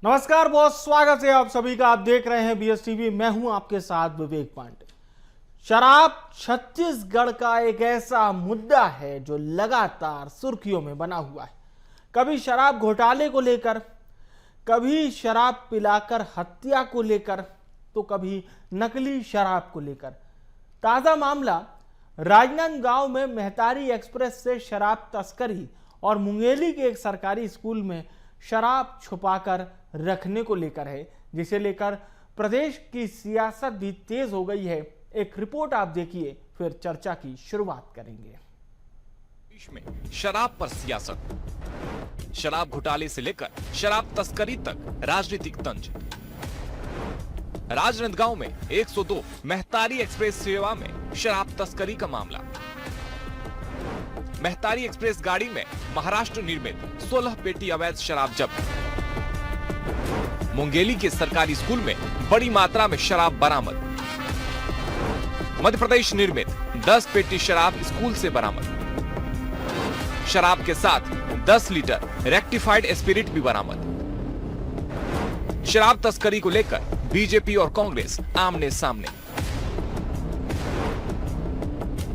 नमस्कार, बहुत स्वागत है आप सभी का। आप देख रहे हैं BSTV। मैं हूं आपके साथ विवेक पांडे। शराब छत्तीसगढ़ का एक ऐसा मुद्दा है जो लगातार सुर्खियों में बना हुआ है। कभी शराब घोटाले को लेकर, कभी शराब पिलाकर हत्या को लेकर, तो कभी नकली शराब को लेकर। ताजा मामला राजनांदगांव में मेहतारी एक्सप्रेस से शराब तस्करी और मुंगेली के एक सरकारी स्कूल में शराब छुपाकर रखने को लेकर है, जिसे लेकर प्रदेश की सियासत भी तेज हो गई है। एक रिपोर्ट आप देखिए, फिर चर्चा की शुरुआत करेंगे। देश में शराब पर सियासत, शराब घोटाले से लेकर शराब तस्करी तक राजनीतिक तंज। राजनांदगांव में 102 मेहतारी एक्सप्रेस सेवा में शराब तस्करी का मामला। मेहतारी एक्सप्रेस गाड़ी में महाराष्ट्र निर्मित 16 पेटी अवैध शराब जब्त। मुंगेली के सरकारी स्कूल में बड़ी मात्रा में शराब बरामद। मध्य प्रदेश निर्मित 10 पेटी शराब स्कूल से बरामद। शराब के साथ 10 लीटर रेक्टिफाइड स्पिरिट भी बरामद। शराब तस्करी को लेकर बीजेपी और कांग्रेस आमने सामने।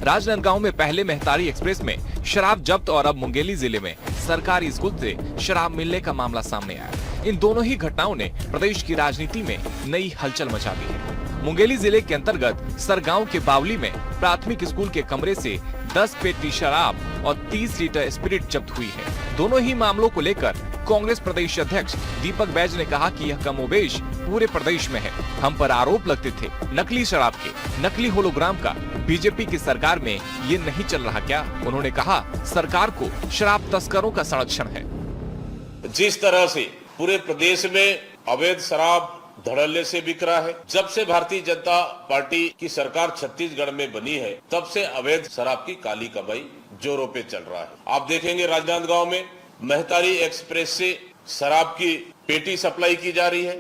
राजनांदगांव में पहले मेहतारी एक्सप्रेस में शराब जब्त और अब मुंगेली जिले में सरकारी स्कूल से शराब मिलने का मामला सामने आया। इन दोनों ही घटनाओं ने प्रदेश की राजनीति में नई हलचल मचा दी है। मुंगेली जिले के अंतर्गत सरगांव के बावली में प्राथमिक स्कूल के कमरे से 10 पेटी शराब और 30 लीटर स्पिरिट जब्त हुई है। दोनों ही मामलों को लेकर कांग्रेस प्रदेश अध्यक्ष दीपक बैज ने कहा कि यह कमोबेश पूरे प्रदेश में है। हम पर आरोप लगते थे नकली शराब के, नकली होलोग्राम का। बीजेपी की सरकार में ये नहीं चल रहा क्या? उन्होंने कहा सरकार को शराब तस्करों का संरक्षण है। जिस तरह से पूरे प्रदेश में अवैध शराब धड़ल्ले से बिक रहा है, जब से भारतीय जनता पार्टी की सरकार छत्तीसगढ़ में बनी है, तब से अवैध शराब की काली कमाई जोरों पे चल रहा है। आप देखेंगे राजनांदगांव में मेहतारी एक्सप्रेस से शराब की पेटी सप्लाई की जा रही है,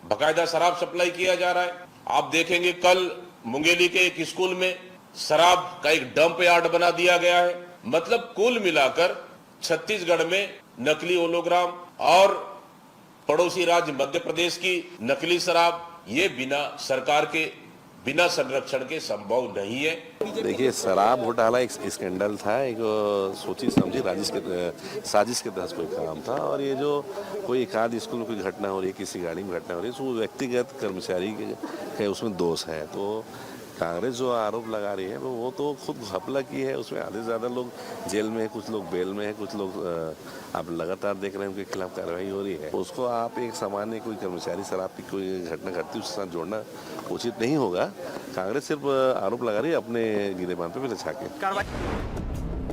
बकायदा शराब सप्लाई किया जा रहा है। आप देखेंगे कल मुंगेली के एक स्कूल में शराब का एक डंप यार्ड बना दिया गया है। मतलब कुल मिलाकर छत्तीसगढ़ में नकली होलोग्राम और पड़ोसी राज्य मध्य प्रदेश की नकली शराब, ये बिना सरकार के, बिना संरक्षण के संभव नहीं है। देखिए, शराब घोटाला एक स्कैंडल था, एक सोची समझी साजिश के तहत कोई काम था। और ये जो कोई एक आध स्कूल में कोई घटना हो रही है, किसी गाड़ी में घटना हो रही है, तो व्यक्तिगत कर्मचारी के उसमें दोष है। तो कांग्रेस जो आरोप लगा रही है वो तो खुद घपला की है। उसमें आधे से ज्यादा लोग जेल में है, कुछ लोग बेल में है, कुछ लोग आप लगातार देख रहे हैं उनके खिलाफ कार्रवाई हो रही है। उसको आप एक सामान्य कोई कर्मचारी शराब की कोई घटना घटती उसके साथ जोड़ना उचित नहीं होगा। कांग्रेस सिर्फ आरोप लगा रही है अपने गिरेबान पे लछा के।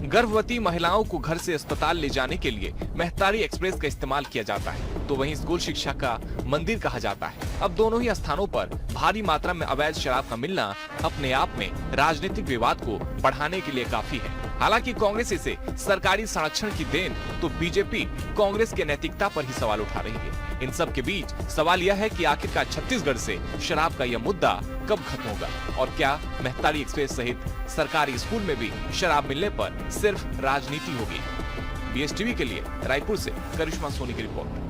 गर्भवती महिलाओं को घर से अस्पताल ले जाने के लिए मेहतारी एक्सप्रेस का इस्तेमाल किया जाता है, तो वहीं स्कूल शिक्षा का मंदिर कहा जाता है। अब दोनों ही स्थानों पर भारी मात्रा में अवैध शराब का मिलना अपने आप में राजनीतिक विवाद को बढ़ाने के लिए काफी है। हालांकि कांग्रेस इसे सरकारी संरक्षण की देन, तो बीजेपी कांग्रेस के नैतिकता पर ही सवाल उठा रही है। इन सब के बीच सवाल यह है कि आखिरकार छत्तीसगढ़ से शराब का यह मुद्दा कब खत्म होगा, और क्या मेहतारी एक्सप्रेस सहित सरकारी स्कूल में भी शराब मिलने पर सिर्फ राजनीति होगी? BSTV के लिए रायपुर से करिश्मा सोनी की रिपोर्ट।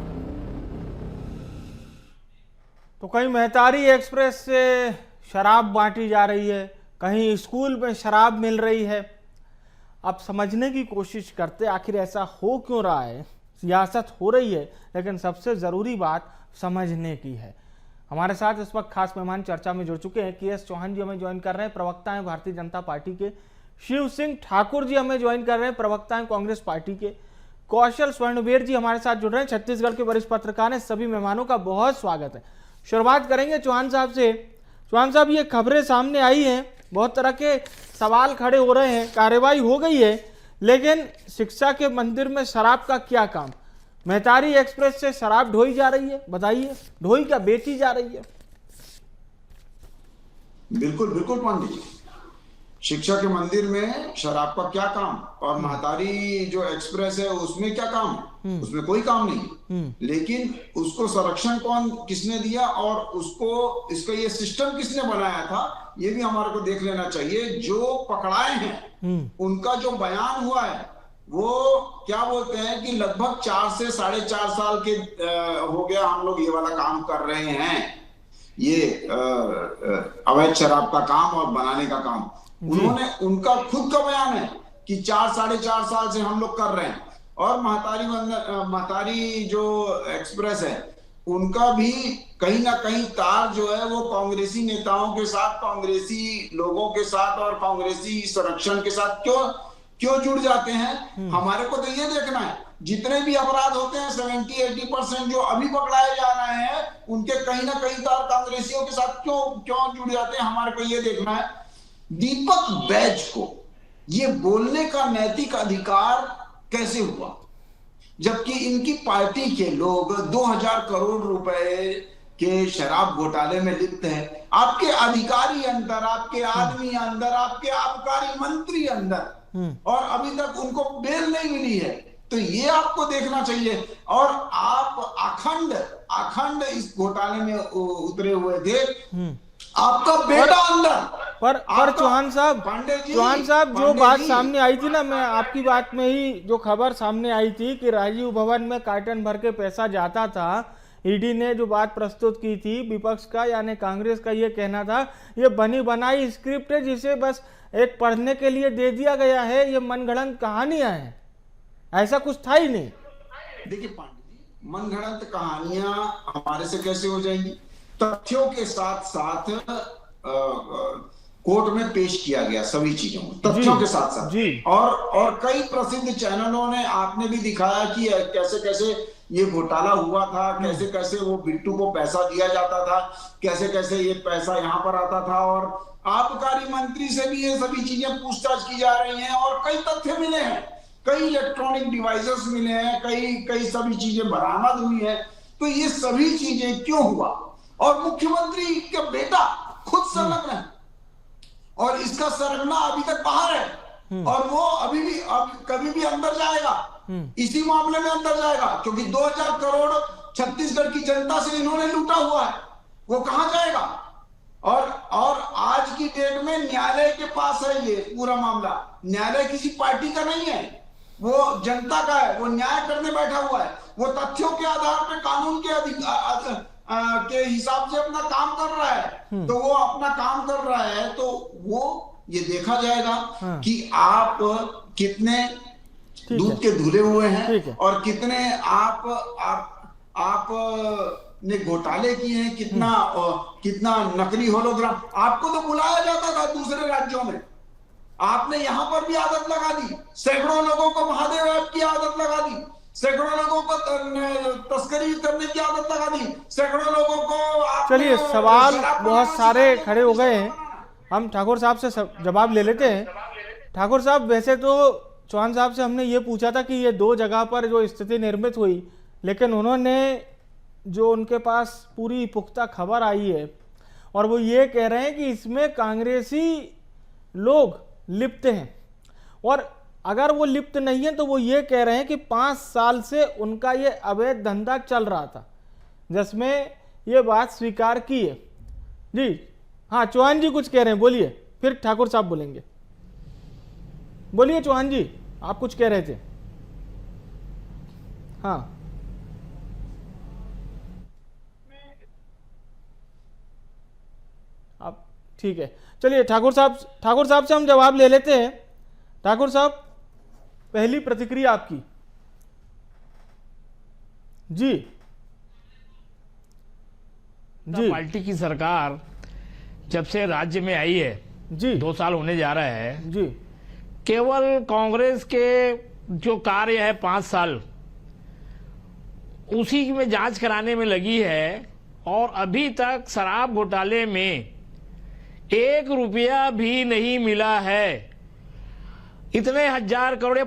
तो कहीं मेहतारी एक्सप्रेस से शराब बांटी जा रही है, कहीं स्कूल में शराब मिल रही है। अब समझने की कोशिश करते आखिर ऐसा हो क्यों रहा है। सियासत हो रही है, लेकिन सबसे जरूरी बात समझने की है। हमारे साथ इस वक्त खास मेहमान चर्चा में जुड़ चुके हैं। KS चौहान जी हमें ज्वाइन कर रहे हैं, प्रवक्ता हैं भारतीय जनता पार्टी के। शिव सिंह ठाकुर जी हमें ज्वाइन कर रहे हैं, प्रवक्ता हैं कांग्रेस पार्टी के। कौशल स्वर्णवीर जी हमारे साथ जुड़ रहे हैं, छत्तीसगढ़ के वरिष्ठ पत्रकार हैं। सभी मेहमानों का बहुत स्वागत है। शुरुआत करेंगे चौहान साहब से। चौहान साहब, ये खबरें सामने आई हैं, बहुत तरह के सवाल खड़े हो रहे हैं। कार्रवाई हो गई है, लेकिन शिक्षा के मंदिर में शराब का क्या काम? मेहतारी एक्सप्रेस से शराब ढोई जा रही है, बताइए, ढोई क्या बेची जा रही है? बिल्कुल बिल्कुल पांडे जी, शिक्षा के मंदिर में शराब का क्या काम? और मेहतारी जो एक्सप्रेस है उसमें क्या काम? उसमें कोई काम नहीं। लेकिन उसको संरक्षण किसने दिया और उसको इसका ये सिस्टम किसने बनाया था, ये भी हमारे को देख लेना चाहिए। जो पकड़ाए हैं उनका जो बयान हुआ है वो क्या बोलते हैं कि लगभग 4 से 4.5 साल के हो गया हम लोग ये वाला काम कर रहे हैं, ये अवैध शराब का काम और बनाने का काम। उन्होंने, उनका खुद का बयान है कि 4-4.5 साल से हम लोग कर रहे हैं। और महतारी जो एक्सप्रेस है, उनका भी कहीं ना कहीं तार जो है वो कांग्रेसी नेताओं के साथ, कांग्रेसी लोगों के साथ और कांग्रेसी संरक्षण के साथ क्यों जुड़ जाते हैं। हमारे को तो ये देखना है, जितने भी अपराध होते हैं 70-80% जो अभी पकड़ाए जा रहे हैं, उनके कहीं ना कहीं तार कांग्रेसियों के साथ क्यों जुड़ जाते हैं, हमारे को ये देखना है। दीपक बैज को ये बोलने का नैतिक अधिकार कैसे हुआ, जबकि इनकी पार्टी के लोग 2000 करोड़ रुपए के शराब घोटाले में लिप्त हैं। आपके अधिकारी अंदर, आपके आदमी अंदर, आपके आबकारी मंत्री अंदर, और अभी तक उनको बेल नहीं मिली है। तो ये आपको देखना चाहिए। और आप अखंड इस घोटाले में उतरे हुए थे, आपका बेटा अंदर। पर चौहान साहब जो बात सामने आई थी ना, मैं आपकी बात में ही जो खबर सामने आई थी कि राजीव भवन में कार्टन भर के पैसा जाता था, ईडी ने जो बात प्रस्तुत की थी विपक्ष का यानी कांग्रेस का, ये कहना था ये बनी बनाई स्क्रिप्ट है जिसे बस एक पढ़ने के लिए दे दिया गया है, ये मनगढ़ंत कहानियां हैं, ऐसा कुछ था ही नहीं। देखिए पांडे जी, मनगढ़ंत कहानियां हमारे से कैसे हो जाएंगी? तथ्यों के साथ साथ कोर्ट में पेश किया गया सभी चीजों को, तथ्यों के साथ साथ। और कई प्रसिद्ध चैनलों ने, आपने भी दिखाया कि कैसे कैसे ये घोटाला हुआ था, कैसे कैसे वो बिट्टू को पैसा दिया जाता था, कैसे कैसे ये पैसा यहाँ पर आता था। और आबकारी मंत्री से भी ये सभी चीजें पूछताछ की जा रही हैं, और कई तथ्य मिले हैं, कई इलेक्ट्रॉनिक डिवाइसेस मिले हैं, कई सभी चीजें बरामद हुई है। तो ये सभी चीजें क्यों हुआ? और मुख्यमंत्री का बेटा खुद संलग्न है, और इसका सरगना अभी तक बाहर है, और वो अभी भी कभी भी अंदर जाएगा, इसी मामले में अंदर जाएगा, क्योंकि 2000 करोड़ छत्तीसगढ़ की जनता से इन्होंने लूटा हुआ है, वो कहां जाएगा? और आज की डेट में न्यायालय के पास है ये पूरा मामला। न्यायालय किसी पार्टी का नहीं है, वो जनता का है, वो न्याय करने बैठा हुआ है, वो तथ्यों के आधार पर कानून के हिसाब से अपना काम कर रहा है। तो वो अपना काम कर रहा है, तो वो ये देखा जाएगा कि आप कितने दूध के धुले हुए हैं, और कितने आप ने घोटाले किए हैं, कितना नकली होलोग्राम। आपको तो बुलाया जाता था दूसरे राज्यों में, आपने यहां पर भी आदत लगा दी, सैकड़ों लोगों को महादेव ऐप की आदत लगा दी, सैकड़ों लोगों को तस्करी करने की आदत लगा दी, सैकड़ों लोगों को। चलिए, सवाल बहुत सारे खड़े हो गए हैं, हम ठाकुर साहब से जवाब ले लेते हैं। ठाकुर साहब, वैसे तो चौहान साहब से हमने ये पूछा था कि ये 2 जगह पर जो स्थिति निर्मित हुई, लेकिन उन्होंने जो उनके पास पूरी पुख्ता खबर आई है, और वो ये कह रहे हैं कि इसमें कांग्रेसी लोग लिप्त हैं, और अगर वो लिप्त नहीं है तो वो ये कह रहे हैं कि 5 साल से उनका ये अवैध धंधा चल रहा था, जिसमें ये बात स्वीकार की है। जी हाँ, चौहान जी कुछ कह रहे हैं, बोलिए, फिर ठाकुर साहब बोलेंगे। बोलिए चौहान जी, आप कुछ कह रहे थे। हाँ, अब ठीक है, चलिए ठाकुर साहब से हम जवाब ले लेते हैं। ठाकुर साहब, पहली प्रतिक्रिया आपकी। जी पार्टी की सरकार जब से राज्य में आई है जी, 2 साल होने जा रहा है जी, केवल कांग्रेस के जो कार्य है 5 साल उसी में जांच कराने में लगी है, और अभी तक शराब घोटाले में 1 रुपया भी नहीं मिला है। इतने 1000 करोड़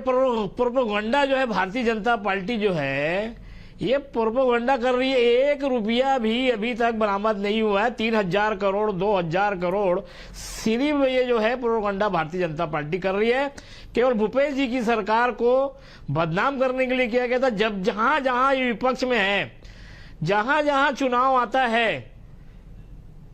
प्रोपेगेंडा जो है भारतीय जनता पार्टी जो है ये प्रोपेगेंडा कर रही है, 1 रुपया भी अभी तक बरामद नहीं हुआ है। 3000 करोड़ 2000 करोड़ सिर्फ ये जो है प्रोपेगेंडा भारतीय जनता पार्टी कर रही है। केवल भूपेश जी की सरकार को बदनाम करने के लिए किया गया था। जब जहां जहां ये विपक्ष में है, जहां जहां चुनाव आता है,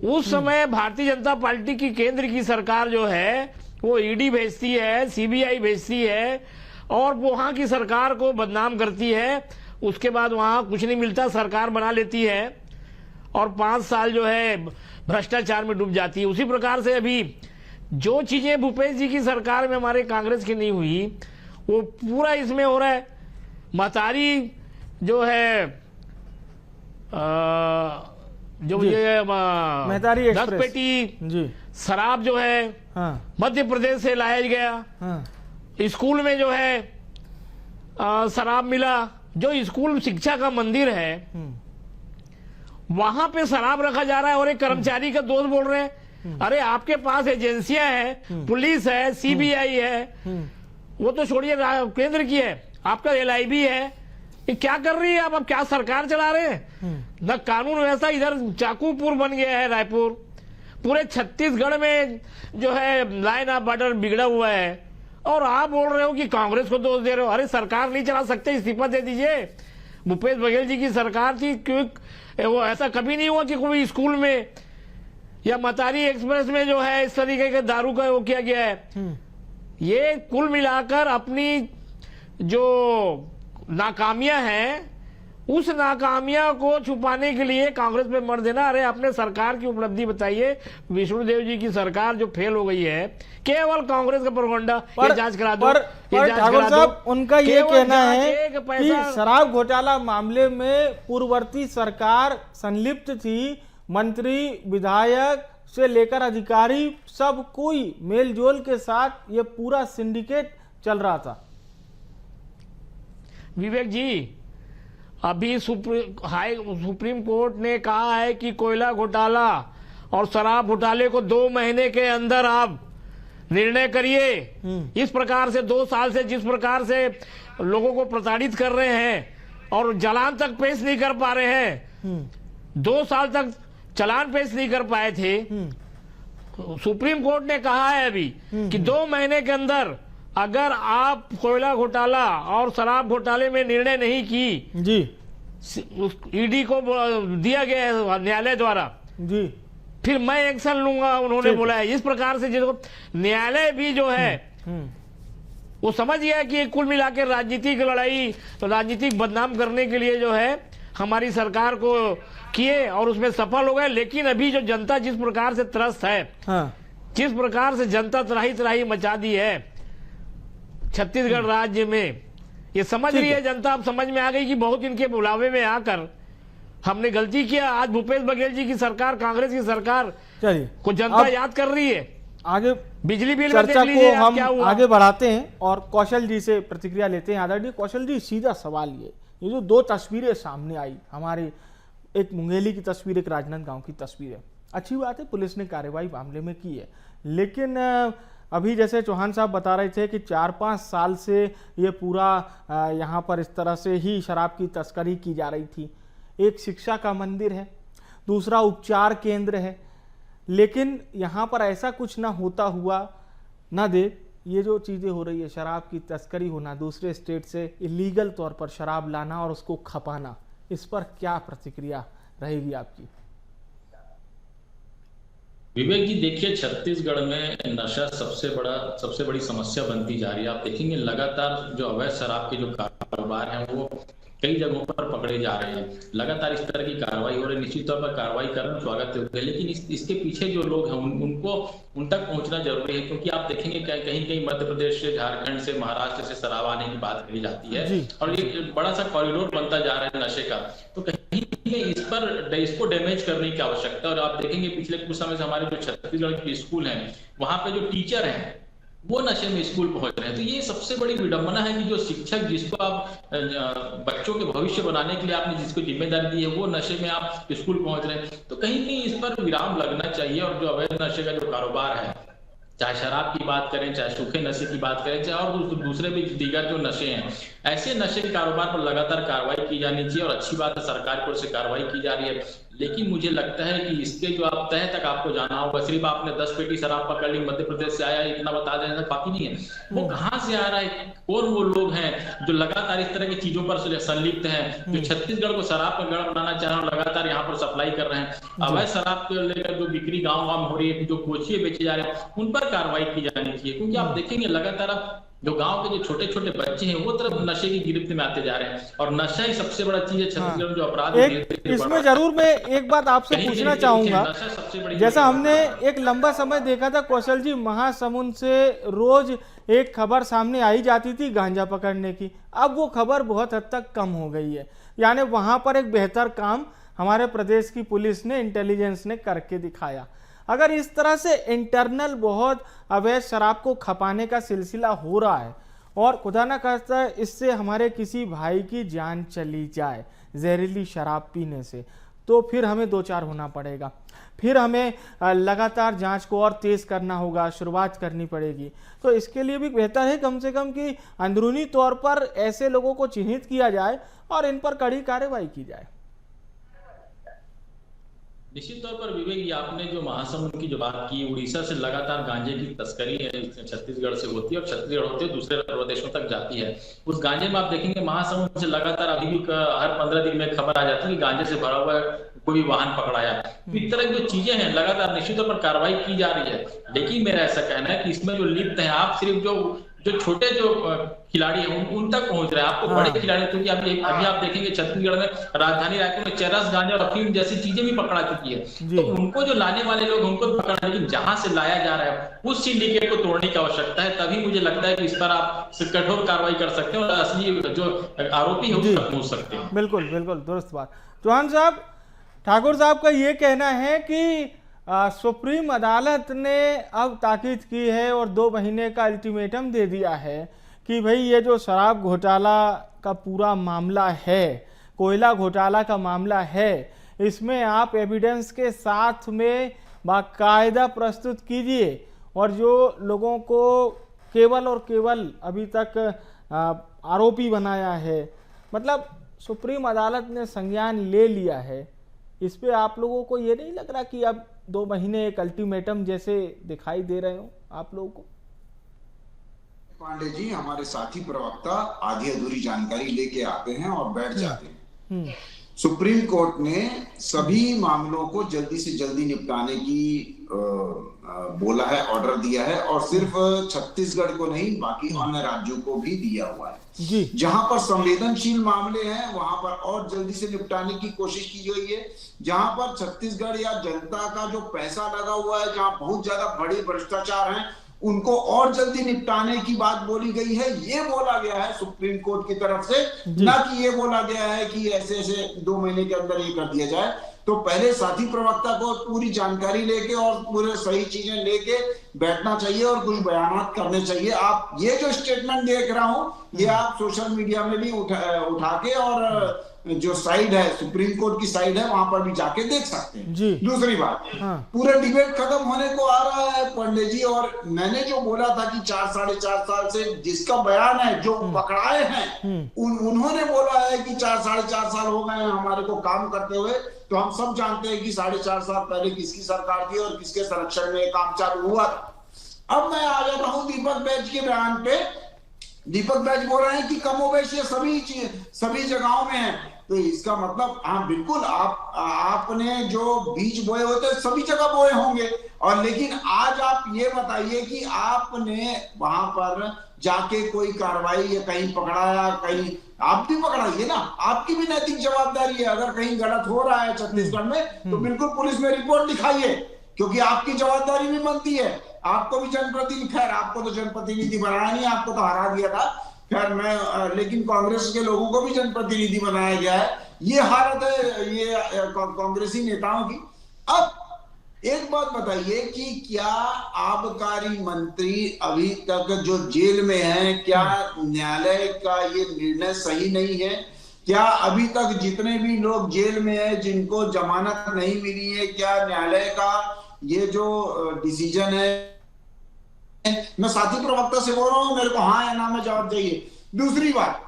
उस समय भारतीय जनता पार्टी की केंद्र की सरकार जो है वो ईडी भेजती है, सीबीआई भेजती है, और वहां की सरकार को बदनाम करती है। उसके बाद वहां कुछ नहीं मिलता, सरकार बना लेती है और 5 साल जो है भ्रष्टाचार में डूब जाती है। उसी प्रकार से अभी जो चीजें भूपेश जी की सरकार में हमारे कांग्रेस की नहीं हुई, वो पूरा इसमें हो रहा है। महतारी जो है जो जी। ये महतारी 10 एक्सप्रेस। पेटी जी। शराब जो है हाँ मध्य प्रदेश से लाया गया। हाँ स्कूल में जो है शराब मिला। जो स्कूल शिक्षा का मंदिर है वहां पे शराब रखा जा रहा है और एक कर्मचारी का दोस्त बोल रहे हैं अरे आपके पास एजेंसियां हैं, पुलिस है, सीबीआई है, वो तो छोड़िए केंद्र की है, आपका एलआईबी है, ये क्या कर रही है आप? अब क्या सरकार चला रहे हैं? न कानून व्यवस्था, इधर चाकूपुर बन गया है रायपुर, पूरे छत्तीसगढ़ में जो है लाइन ऑफ ऑर्डर बिगड़ा हुआ है और आप बोल रहे हो कि कांग्रेस को दोष दे रहे हो। अरे सरकार नहीं चला सकते, इस्तीफा दे दीजिए। भूपेश बघेल जी की सरकार थी, क्यों वो ऐसा कभी नहीं हुआ कि कोई स्कूल में या महतारी एक्सप्रेस में जो है इस तरीके के दारू का वो किया गया है। ये कुल मिलाकर अपनी जो नाकामियां हैं उस नाकामियां को छुपाने के लिए कांग्रेस पे मर देना। अरे अपने सरकार की उपलब्धि बताइए। विष्णुदेव जी की सरकार जो फेल हो गई है, केवल कांग्रेस का प्रोपगंडा, ये जांच करा दो। पर ठाकुर साहब उनका ये कहना है कि शराब घोटाला मामले में पूर्ववर्ती सरकार संलिप्त थी, मंत्री, विधायक से लेकर अधिकारी सब कोई मेलजोल के साथ ये पूरा सिंडिकेट चल रहा था। विवेक जी, अभी सुप्रीम कोर्ट ने कहा है कि कोयला घोटाला और शराब घोटाले को 2 महीने के अंदर आप निर्णय करिए। इस प्रकार से 2 साल से जिस प्रकार से लोगों को प्रताड़ित कर रहे हैं और चालान तक पेश नहीं कर पा रहे हैं, 2 साल तक चालान पेश नहीं कर पाए थे। सुप्रीम कोर्ट ने कहा है अभी कि 2 महीने के अंदर अगर आप कोयला घोटाला और शराब घोटाले में निर्णय नहीं की जी, ईडी को दिया गया है न्यायालय द्वारा जी, फिर मैं एक्शन लूंगा, उन्होंने बोला है। इस प्रकार से जिसको न्यायालय भी जो है वो समझ गया कि कुल मिला के राजनीतिक लड़ाई, तो राजनीतिक बदनाम करने के लिए जो है हमारी सरकार को किए और उसमें सफल हो गए। लेकिन अभी जो जनता जिस प्रकार से त्रस्त है, जिस प्रकार से जनता त्राही त्राही मचा दी है छत्तीसगढ़ राज्य में, ये समझ रही है जनता। अब समझ में आ गई कि बहुत इनके बुलावे में आकर हमने गलती किया। आज भूपेश बघेल जी की सरकार, कांग्रेस की सरकार को जनता याद कर रही है। आगे बिजली बिल चर्चा को हम आगे बढ़ाते हैं और कौशल जी से प्रतिक्रिया लेते हैं। आदरणीय कौशल जी, सीधा सवाल ये जो 2 तस्वीरें सामने आई हमारे, एक मुंगेली की तस्वीर, एक राजनांदगांव की तस्वीर है। अच्छी बात है, पुलिस ने कार्रवाई मामले में की है, लेकिन अभी जैसे चौहान साहब बता रहे थे कि 4-5 साल से ये पूरा यहाँ पर इस तरह से ही शराब की तस्करी की जा रही थी। एक शिक्षा का मंदिर है, दूसरा उपचार केंद्र है, लेकिन यहाँ पर ऐसा कुछ ना होता हुआ ना दे ये जो चीज़ें हो रही है, शराब की तस्करी होना, दूसरे स्टेट से इलीगल तौर पर शराब लाना और उसको खपाना, इस पर क्या प्रतिक्रिया रहेगी आपकी? विवेक जी, देखिए छत्तीसगढ़ में नशा सबसे बड़ी समस्या बनती जा रही है। आप देखेंगे लगातार जो अवैध शराब के जो कारोबार हैं वो कई जगहों पर पकड़े जा रहे हैं। लगातार इस तरह की कार्रवाई हो रही है। निश्चित तौर पर कार्रवाई करना स्वागत है, लेकिन इसके पीछे जो लोग हैं उनको उन तक पहुंचना जरूरी है, क्योंकि आप देखेंगे कहीं मध्य प्रदेश से, झारखंड से, महाराष्ट्र से शराब आने की बात कही जाती है और ये बड़ा सा कॉरिडोर बनता जा रहा है नशे का। तो कहीं इसको डैमेज करने की आवश्यकता है। और आप देखेंगे पिछले कुछ समय से हमारे जो छत्तीसगढ़ के स्कूल हैं वहां पे जो टीचर हैं वो नशे में स्कूल पहुंच रहे हैं। तो ये सबसे बड़ी विडंबना है कि जो शिक्षक जिसको आप बच्चों के भविष्य बनाने के लिए आपने जिसको जिम्मेदारी दी है वो नशे में आप स्कूल पहुंच रहे हैं। तो कहीं इस पर विराम लगना चाहिए। और जो अवैध नशे का जो कारोबार है, चाहे शराब की बात करें, चाहे सूखे नशे की बात करें, चाहे और दूसरे भी दीगर जो नशे हैं, ऐसे नशे के कारोबार पर लगातार कार्रवाई की जानी चाहिए। और अच्छी बात है सरकार की ओर से कार्रवाई की जा रही है, लेकिन मुझे लगता है कि इसके जो आप तह तक आपको जाना होगा। सिर्फ आपने 10 पेटी शराब पकड़ ली, मध्य प्रदेश से आया, इतना बता देना काफी नहीं है। वो कहाँ से आ रहा है, कौन वो लोग हैं जो लगातार इस तरह की चीजों पर संलिप्त हैं, जो छत्तीसगढ़ को शराब का गढ़ बनाना चाह रहे हैं, लगातार यहाँ पर सप्लाई कर रहे हैं। अवैध शराब को लेकर जो बिक्री गाँव हो रही है, जो कोचिए बेचे जा रहे हैं, उन पर कार्रवाई की जानी चाहिए। क्योंकि आप देखेंगे लगातार जो गांव के जो छोटे छोटे बच्चे हैं वो तरफ नशे की गिरफ्त में आते जा रहे हैं, और नशा ही सबसे बड़ा चीज है छत्तीसगढ़ में जो अपराध इसमें जरूर मैं एक बात आपसे पूछना चाहूंगा, जैसा हमने एक लंबा समय देखा था कौशल जी, महासमुंद से रोज एक खबर सामने आई जाती थी गांजा पकड़ने की, अब वो खबर बहुत हद तक कम हो गई है। यानी वहां पर एक बेहतर काम हमारे प्रदेश की पुलिस ने, इंटेलिजेंस ने करके दिखाया। अगर इस तरह से इंटरनल बहुत अवैध शराब को खपाने का सिलसिला हो रहा है और खुदा ना खास्ता इससे हमारे किसी भाई की जान चली जाए जहरीली शराब पीने से, तो फिर हमें दो चार होना पड़ेगा, फिर हमें लगातार जांच को और तेज करना होगा, शुरुआत करनी पड़ेगी। तो इसके लिए भी बेहतर है कम से कम कि अंदरूनी तौर पर ऐसे लोगों को चिन्हित किया जाए और इन पर कड़ी कार्रवाई की जाए। निश्चित तौर पर विवेक, ये आपने जो महासमुंद की जो बात की, उड़ीसा से लगातार गांजे की तस्करी छत्तीसगढ़ से होती है और छत्तीसगढ़ होते दूसरे प्रदेशों तक जाती है। उस गांजे में आप देखेंगे महासमुंद से लगातार अभी भी हर 15 दिन में खबर आ जाती है कि गांजे से भरा हुआ कोई वाहन पकड़ाया। तो इस तरह की जो चीजें हैं लगातार निश्चित तौर पर कार्रवाई की जा रही है, लेकिन मेरा ऐसा कहना है कि इसमें जो लिप्त है, आप सिर्फ जो छोटे जो खिलाड़ी हैं उन तक पहुंच रहे हैं, आपको बड़े खिलाड़ी, क्योंकि अभी आप देखेंगे छत्तीसगढ़ में राजधानी रायपुर में चरस, गांजा और अफीम जैसी चीजें भी पकड़ा चुकी है। तो उनको जो लाने वाले लोग उनको पकड़ना, लेकिन जहां से लाया जा रहा है उस सिंडिकेट को तोड़ने की आवश्यकता है, तभी मुझे लगता है कि इस पर आप कठोर कार्रवाई कर सकते हैं और असली जो आरोपी है उस तक पहुंच सकते हैं। बिल्कुल बिल्कुल दुरुस्त बात। चौहान साहब, ठाकुर साहब का ये कहना है कि सुप्रीम अदालत ने अब ताकीद की है और 2 महीने का अल्टीमेटम दे दिया है कि भाई ये जो शराब घोटाला का पूरा मामला है, कोयला घोटाला का मामला है, इसमें आप एविडेंस के साथ में बाकायदा प्रस्तुत कीजिए और जो लोगों को केवल और केवल अभी तक आरोपी बनाया है, मतलब सुप्रीम अदालत ने संज्ञान ले लिया है, इस पे आप लोगों को ये नहीं लग रहा कि अब 2 महीने एक अल्टीमेटम जैसे दिखाई दे रहे हो आप लोगों को? पांडे जी, हमारे साथी प्रवक्ता आधी अधूरी जानकारी लेके आते हैं और बैठ जाते हैं। सुप्रीम कोर्ट ने सभी मामलों को जल्दी से जल्दी निपटाने की बोला है, ऑर्डर दिया है, और सिर्फ छत्तीसगढ़ को नहीं बाकी अन्य राज्यों को भी दिया हुआ है। जहां पर संवेदनशील मामले हैं वहां पर और जल्दी से निपटाने की कोशिश की गई है। जहां पर छत्तीसगढ़ या जनता का जो पैसा लगा हुआ है, जहां बहुत ज्यादा बड़े भ्रष्टाचार हैं, उनको और जल्दी निपटाने की बात बोली गई है। ये बोला गया है सुप्रीम कोर्ट की तरफ से, ना कि ये बोला गया है कि ऐसे ऐसे 2 महीने के अंदर ये कर दिया जाए। तो पहले साथी प्रवक्ता को पूरी जानकारी लेके और पूरे सही चीजें लेके बैठना चाहिए और कुछ बयान करने चाहिए। आप ये जो स्टेटमेंट देख रहा हूं, ये आप सोशल मीडिया में भी उठा के और जो साइड है, सुप्रीम कोर्ट की साइड है, वहां पर भी जाके देख सकते हैं। दूसरी बात, पूरा डिबेट खत्म होने को आ रहा है पंडित जी, और मैंने जो बोला था कि 4 साढ़े 4 साल से जिसका बयान है, जो पकड़ाए हैं, उन्होंने बोला है कि 4 साढ़े 4 साल हो गए हैं हमारे को काम करते हुए। तो हम सब जानते हैं कि 4.5 साल पहले किसकी सरकार थी और किसके संरक्षण में काम चालू हुआ था। अब मैं आ जाता हूं दीपक बैज के बयान पे। दीपक बैज बोल रहे हैं कि कमोबेश ये सभी जगहों में है, तो इसका मतलब हाँ बिल्कुल, आपने जो बीज बोए होते सभी जगह बोए होंगे, और लेकिन आज आप ये बताइए कि आपने वहां पर जाके कोई कार्रवाई या कहीं पकड़ाया, कहीं आप भी पकड़ाइए ना, आपकी भी नैतिक जवाबदारी है। अगर कहीं गलत हो रहा है छत्तीसगढ़ में तो बिल्कुल पुलिस में रिपोर्ट लिखाइए, क्योंकि आपकी जवाबदारी भी बनती है। आपको भी जनप्रतिनिधि, खैर आपको तो जनप्रतिनिधि बनाया नहीं, आपको तो हरा दिया था, खैर लेकिन कांग्रेस के लोगों को भी जनप्रतिनिधि बनाया गया है। ये हालत है ये कांग्रेसी नेताओं की। अब एक बात बताइए कि क्या आबकारी मंत्री अभी तक जो जेल में है, क्या न्यायालय का ये निर्णय सही नहीं है? क्या अभी तक जितने भी लोग जेल में हैं जिनको जमानत नहीं मिली है, क्या न्यायालय का ये जो डिसीजन है, मैं साथी प्रवक्ता से बोल रहा हूं, मेरे को हाँ या ना में जवाब चाहिए। दूसरी बात,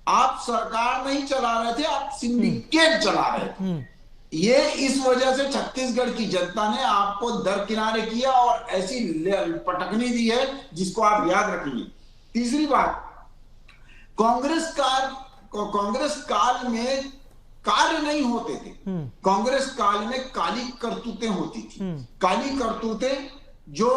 आप सरकार नहीं चला रहे थे, आप सिंडिकेट चला रहे थे। ये इस वजह से छत्तीसगढ़ की जनता ने आपको दरकिनारे किया और ऐसी पटकनी दी है जिसको आप याद रखेंगे। तीसरी बात, कांग्रेस काल में कार्य नहीं होते थे, कांग्रेस काल में काली करतूतें होती थी। काली करतूतें जो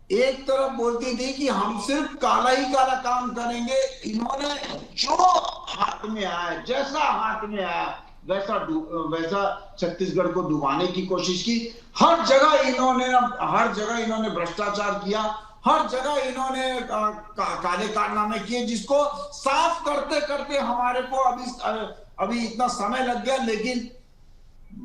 एक तरफ बोलती थी कि हम सिर्फ काला ही काला काम करेंगे, इन्होंने जो हाथ में आया, जैसा हाथ में आया वैसा छत्तीसगढ़ को डुबाने की कोशिश की। हर जगह इन्होंने भ्रष्टाचार किया, हर जगह इन्होंने काले कारनामे किए, जिसको साफ करते करते हमारे को अभी इतना समय लग गया। लेकिन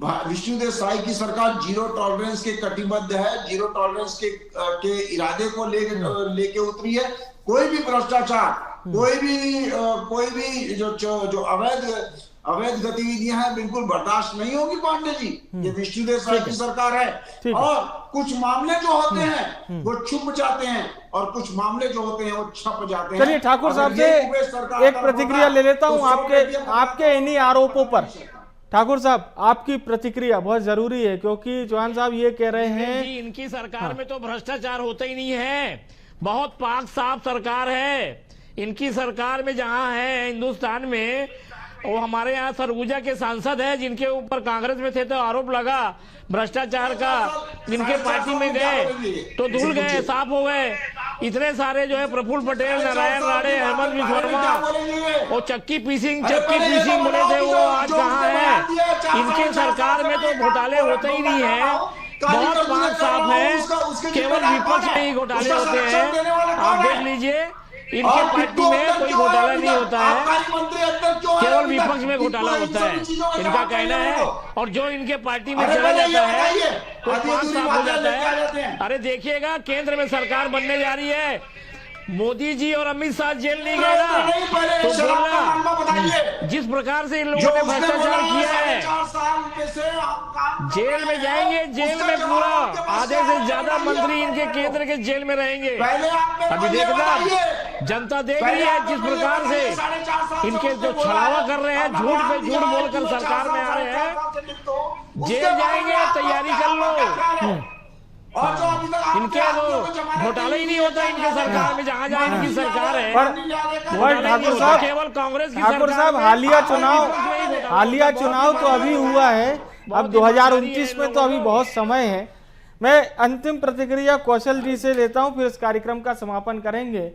विष्णुदेव साई की सरकार जीरो टॉलरेंस के कटिबद्ध है, जीरो टॉलरेंस के इरादे को लेके उतरी है। कोई भी भ्रष्टाचार, कोई भी जो अवैध गतिविधियां हैं बिल्कुल बर्दाश्त नहीं होगी पांडे जी। ये विष्णुदेव साई की सरकार है। और कुछ मामले जो होते हैं वो छुप जाते हैं और कुछ मामले जो होते हैं वो छप जाते हैं। चलिए ठाकुर साहब से एक प्रतिक्रिया ले लेता हूं आपके इन्हीं आरोपों पर। ठाकुर साहब, आपकी प्रतिक्रिया बहुत जरूरी है, क्योंकि चौहान साहब ये कह रहे हैं इनकी सरकार में तो भ्रष्टाचार होता ही नहीं है, बहुत पाक साफ सरकार है इनकी सरकार में। जहां है हिंदुस्तान में, वो हमारे यहाँ सरगुजा के सांसद है जिनके ऊपर कांग्रेस में थे तो आरोप लगा भ्रष्टाचार का, जिनके पार्टी में गए तो धुल गए, साफ हो गए। इतने सारे जो है प्रफुल्ल पटेल, नारायण राणे, हेमंत विश्वकर्मा और चक्की पीसिंग बोले थे, वो आज कहाँ है? इनके सरकार में तो घोटाले होते ही नहीं है, बहुत पाक साफ है, केवल विपक्ष में ही घोटाले होते हैं। आप देख लीजिए, इनके पार्टी में कोई घोटाला नहीं होता है, केवल विपक्ष में घोटाला होता है, इनका कहना है। और जो इनके पार्टी में चला जाता है तो पाक साफ हो जाता है। अरे देखिएगा, केंद्र में सरकार बनने जा रही है, मोदी जी और अमित शाह जेल नहीं गए ना, तो बोलना जिस प्रकार से इन लोगों ने भ्रष्टाचार किया है, जेल में जाएंगे, जेल में पूरा आधे से ज्यादा मंत्री इनके केंद्र के जेल में रहेंगे। अभी देखना, जनता देख रही है जिस प्रकार से इनके जो छलावा कर रहे हैं, झूठ पे झूठ बोलकर सरकार में आ रहे हैं, जेल जाएंगे, तैयारी कर लो। इनके तो घोटाला ही नहीं होता इनके सरकार में, जहां जहां इनकी सरकार है। ठाकुर साहब, केवल कांग्रेस की ठाकुर साहब, हालिया चुनाव तो अभी हुआ है, अब 2029 में तो अभी बहुत समय है। मैं अंतिम प्रतिक्रिया कौशल जी से लेता हूं, फिर इस कार्यक्रम का समापन करेंगे।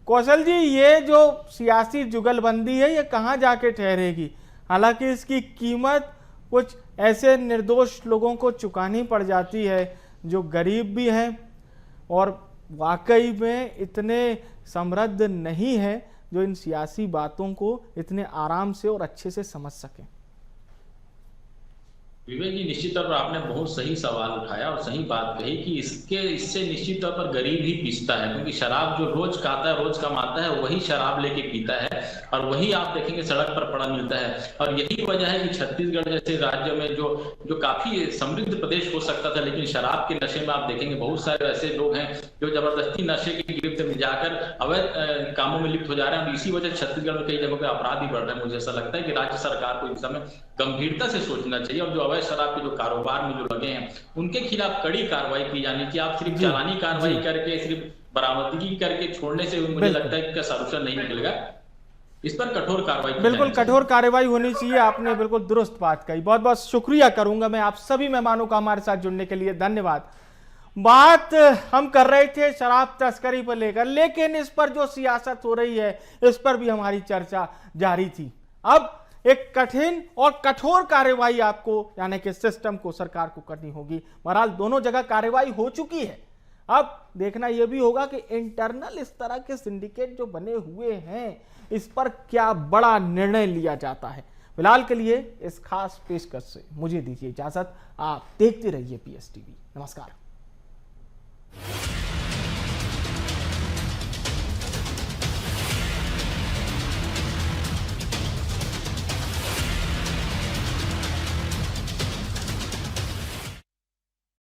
कौशल जी, ये जो सियासी जुगलबंदी है, ये कहां जाके ठहरेगी? हालांकि इसकी कीमत कुछ ऐसे निर्दोष लोगों को चुकानी पड़ जाती है जो गरीब भी हैं और वाकई में इतने समृद्ध नहीं है, जो इन सियासी बातों को इतने आराम से और अच्छे से समझ सकें। विवेक जी, निश्चित तौर पर आपने बहुत सही सवाल उठाया और सही बात कही कि इससे निश्चित तौर पर गरीब ही पीसता है, क्योंकि शराब जो रोज खाता है, रोज कमाता है, वही शराब लेके पीता है और वही आप देखेंगे सड़क पर पड़ा मिलता है। और यही वजह है कि छत्तीसगढ़ जैसे राज्य में जो काफी समृद्ध प्रदेश हो सकता था, लेकिन शराब के नशे में आप देखेंगे बहुत सारे ऐसे लोग हैं जो जबरदस्ती नशे की गिरफ्त में जाकर अवैध कामों में लिप्त हो जा रहे हैं। और इसी वजह छत्तीसगढ़ में कई जगहों पर अपराध भी बढ़ रहे हैं। मुझे ऐसा लगता है कि राज्य सरकार को इस समय गंभीरता से सोचना चाहिए और जो अवैध शराब के जो कारोबार में जो लगे हैं उनके खिलाफ कड़ी कार्रवाई की जानी चाहिए। आप सिर्फ चालानी कार्रवाई करके, सिर्फ बरामदगी करके छोड़ने से मुझे लगता है कि सॉल्यूशन नहीं मिलेगा। इस पर कठोर कार्रवाई, बिल्कुल कठोर कार्रवाई होनी चाहिए। आपने बिल्कुल दुरुस्त बात कही। बहुत बहुत शुक्रिया करूंगा मैं आप सभी मेहमानों का हमारे साथ जुड़ने के लिए, धन्यवाद। बात हम कर रहे थे शराब तस्करी पर लेकर, लेकिन इस पर जो सियासत हो रही है इस पर भी हमारी चर्चा जारी थी। अब एक कठिन और कठोर कार्रवाई आपको, यानी कि सिस्टम को, सरकार को करनी होगी। बहरहाल दोनों जगह कार्रवाई हो चुकी है, अब देखना यह भी होगा कि इंटरनल इस तरह के सिंडिकेट जो बने हुए हैं इस पर क्या बड़ा निर्णय लिया जाता है। फिलहाल के लिए इस खास पेशकश से मुझे दीजिए इजाजत। आप देखते रहिए PS TV। नमस्कार।